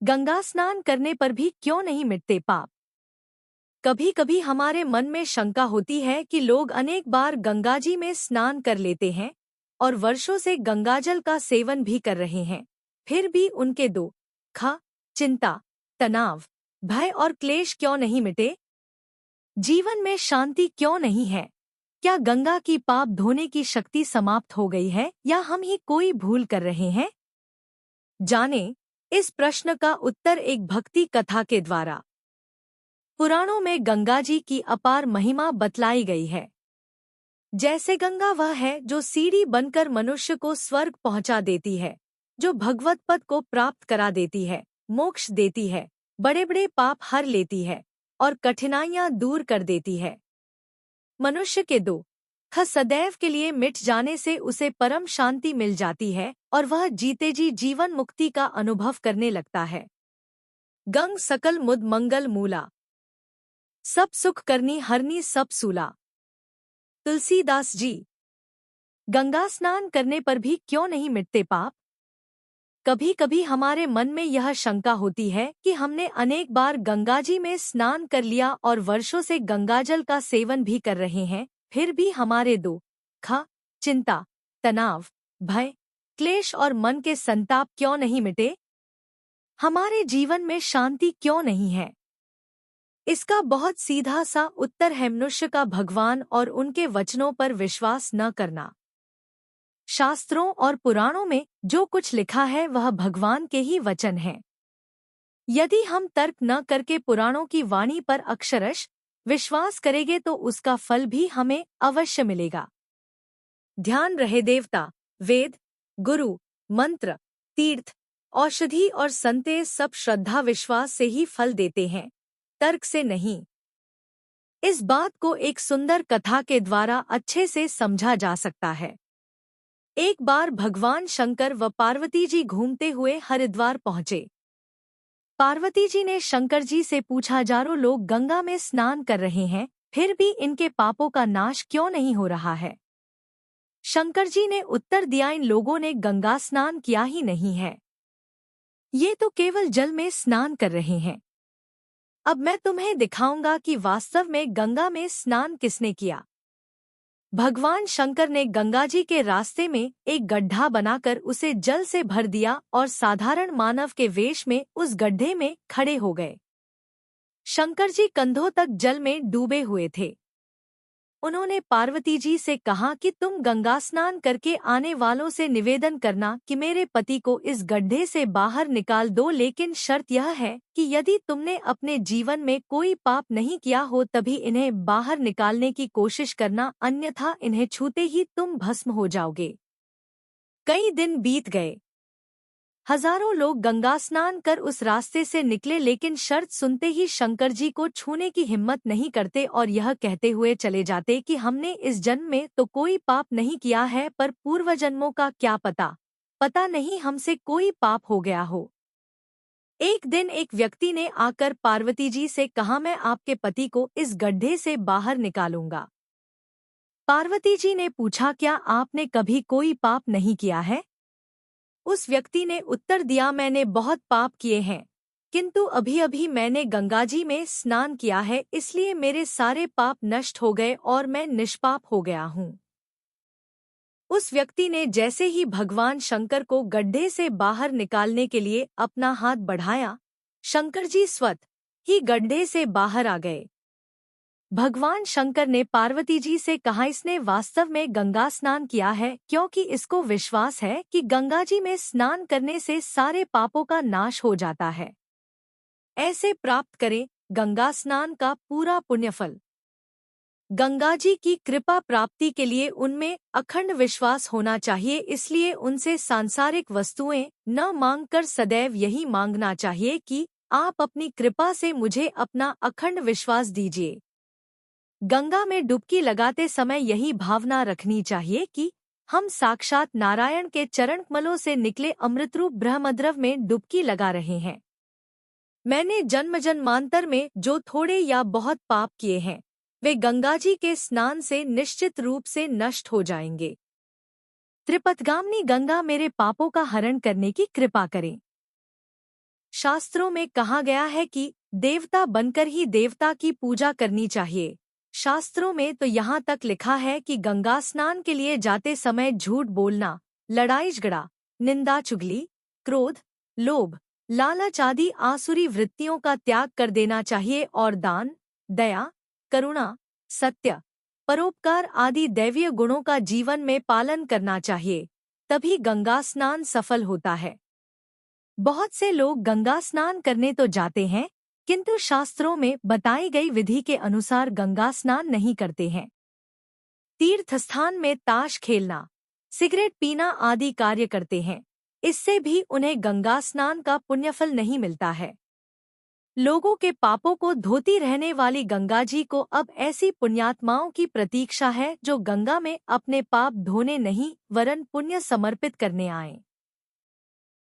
गंगा स्नान करने पर भी क्यों नहीं मिटते पाप? कभी कभी हमारे मन में शंका होती है कि लोग अनेक बार गंगाजी में स्नान कर लेते हैं और वर्षों से गंगाजल का सेवन भी कर रहे हैं, फिर भी उनके दुख, चिंता, तनाव, भय और क्लेश क्यों नहीं मिटे? जीवन में शांति क्यों नहीं है? क्या गंगा की पाप धोने की शक्ति समाप्त हो गई है या हम ही कोई भूल कर रहे हैं? जानें, इस प्रश्न का उत्तर एक भक्ति कथा के द्वारा। पुराणों में गंगाजी की अपार महिमा बतलाई गई है। जैसे गंगा वह है जो सीढ़ी बनकर मनुष्य को स्वर्ग पहुंचा देती है, जो भगवत पद को प्राप्त करा देती है, मोक्ष देती है, बड़े बड़े पाप हर लेती है और कठिनाइयां दूर कर देती है। मनुष्य के दुख सदैव के लिए मिट जाने से उसे परम शांति मिल जाती है और वह जीते जी जीवन मुक्ति का अनुभव करने लगता है। गंग सकल मुद मंगल मूला, सब सुख करनी हरनी सब सूला। तुलसीदास जी। गंगा स्नान करने पर भी क्यों नहीं मिटते पाप? कभी कभी हमारे मन में यह शंका होती है कि हमने अनेक बार गंगाजी में स्नान कर लिया और वर्षों से गंगाजल का सेवन भी कर रहे हैं, फिर भी हमारे दुख, चिंता, तनाव, भय, क्लेश और मन के संताप क्यों नहीं मिटे? हमारे जीवन में शांति क्यों नहीं है? इसका बहुत सीधा सा उत्तर है मनुष्य का भगवान और उनके वचनों पर विश्वास न करना। शास्त्रों और पुराणों में जो कुछ लिखा है वह भगवान के ही वचन हैं। यदि हम तर्क न करके पुराणों की वाणी पर अक्षरश विश्वास करेंगे तो उसका फल भी हमें अवश्य मिलेगा। ध्यान रहे, देवता, वेद, गुरु, मंत्र, तीर्थ, औषधि और संते सब श्रद्धा विश्वास से ही फल देते हैं, तर्क से नहीं। इस बात को एक सुंदर कथा के द्वारा अच्छे से समझा जा सकता है। एक बार भगवान शंकर व पार्वती जी घूमते हुए हरिद्वार पहुंचे। पार्वती जी ने शंकर जी से पूछा, हजारों लोग गंगा में स्नान कर रहे हैं, फिर भी इनके पापों का नाश क्यों नहीं हो रहा है? शंकर जी ने उत्तर दिया, इन लोगों ने गंगा स्नान किया ही नहीं है, ये तो केवल जल में स्नान कर रहे हैं। अब मैं तुम्हें दिखाऊंगा कि वास्तव में गंगा में स्नान किसने किया। भगवान शंकर ने गंगाजी के रास्ते में एक गड्ढा बनाकर उसे जल से भर दिया और साधारण मानव के वेश में उस गड्ढे में खड़े हो गए। शंकर जी कंधों तक जल में डूबे हुए थे। उन्होंने पार्वती जी से कहा कि तुम गंगा स्नान करके आने वालों से निवेदन करना कि मेरे पति को इस गड्ढे से बाहर निकाल दो, लेकिन शर्त यह है कि यदि तुमने अपने जीवन में कोई पाप नहीं किया हो तभी इन्हें बाहर निकालने की कोशिश करना, अन्यथा इन्हें छूते ही तुम भस्म हो जाओगे। कई दिन बीत गए। हजारों लोग गंगा स्नान कर उस रास्ते से निकले, लेकिन शर्त सुनते ही शंकर जी को छूने की हिम्मत नहीं करते और यह कहते हुए चले जाते कि हमने इस जन्म में तो कोई पाप नहीं किया है, पर पूर्व जन्मों का क्या पता नहीं हमसे कोई पाप हो गया हो। एक दिन एक व्यक्ति ने आकर पार्वती जी से कहा, मैं आपके पति को इस गड्ढे से बाहर निकालूंगा। पार्वती जी ने पूछा, क्या आपने कभी कोई पाप नहीं किया है? उस व्यक्ति ने उत्तर दिया, मैंने बहुत पाप किए हैं, किंतु अभी अभी मैंने गंगाजी में स्नान किया है, इसलिए मेरे सारे पाप नष्ट हो गए और मैं निष्पाप हो गया हूँ। उस व्यक्ति ने जैसे ही भगवान शंकर को गड्ढे से बाहर निकालने के लिए अपना हाथ बढ़ाया, शंकर जी स्वतः ही गड्ढे से बाहर आ गए। भगवान शंकर ने पार्वती जी से कहा, इसने वास्तव में गंगा स्नान किया है, क्योंकि इसको विश्वास है कि गंगा जी में स्नान करने से सारे पापों का नाश हो जाता है। ऐसे प्राप्त करें गंगा स्नान का पूरा पुण्यफल। गंगा जी की कृपा प्राप्ति के लिए उनमें अखंड विश्वास होना चाहिए, इसलिए उनसे सांसारिक वस्तुएं न मांगकर सदैव यही मांगना चाहिए कि आप अपनी कृपा से मुझे अपना अखंड विश्वास दीजिए। गंगा में डुबकी लगाते समय यही भावना रखनी चाहिए कि हम साक्षात नारायण के चरण कमलों से निकले अमृतरूप ब्रह्मद्रव में डुबकी लगा रहे हैं। मैंने जन्म जन्मांतर में जो थोड़े या बहुत पाप किए हैं वे गंगाजी के स्नान से निश्चित रूप से नष्ट हो जाएंगे। त्रिपथगामिनी गंगा मेरे पापों का हरण करने की कृपा करें। शास्त्रों में कहा गया है कि देवता बनकर ही देवता की पूजा करनी चाहिए। शास्त्रों में तो यहाँ तक लिखा है कि गंगा स्नान के लिए जाते समय झूठ बोलना, लड़ाई झगड़ा, निंदा चुगली, क्रोध, लोभ, लालच आदि आसुरी वृत्तियों का त्याग कर देना चाहिए और दान, दया, करुणा, सत्य, परोपकार आदि दैवीय गुणों का जीवन में पालन करना चाहिए। तभी गंगा स्नान सफल होता है। बहुत से लोग गंगा स्नान करने तो जाते हैं, किंतु शास्त्रों में बताई गई विधि के अनुसार गंगा स्नान नहीं करते हैं। तीर्थ स्थान में ताश खेलना, सिगरेट पीना आदि कार्य करते हैं। इससे भी उन्हें गंगा स्नान का पुण्यफल नहीं मिलता है। लोगों के पापों को धोती रहने वाली गंगा जी को अब ऐसी पुण्यात्माओं की प्रतीक्षा है जो गंगा में अपने पाप धोने नहीं वरन पुण्य समर्पित करने आए।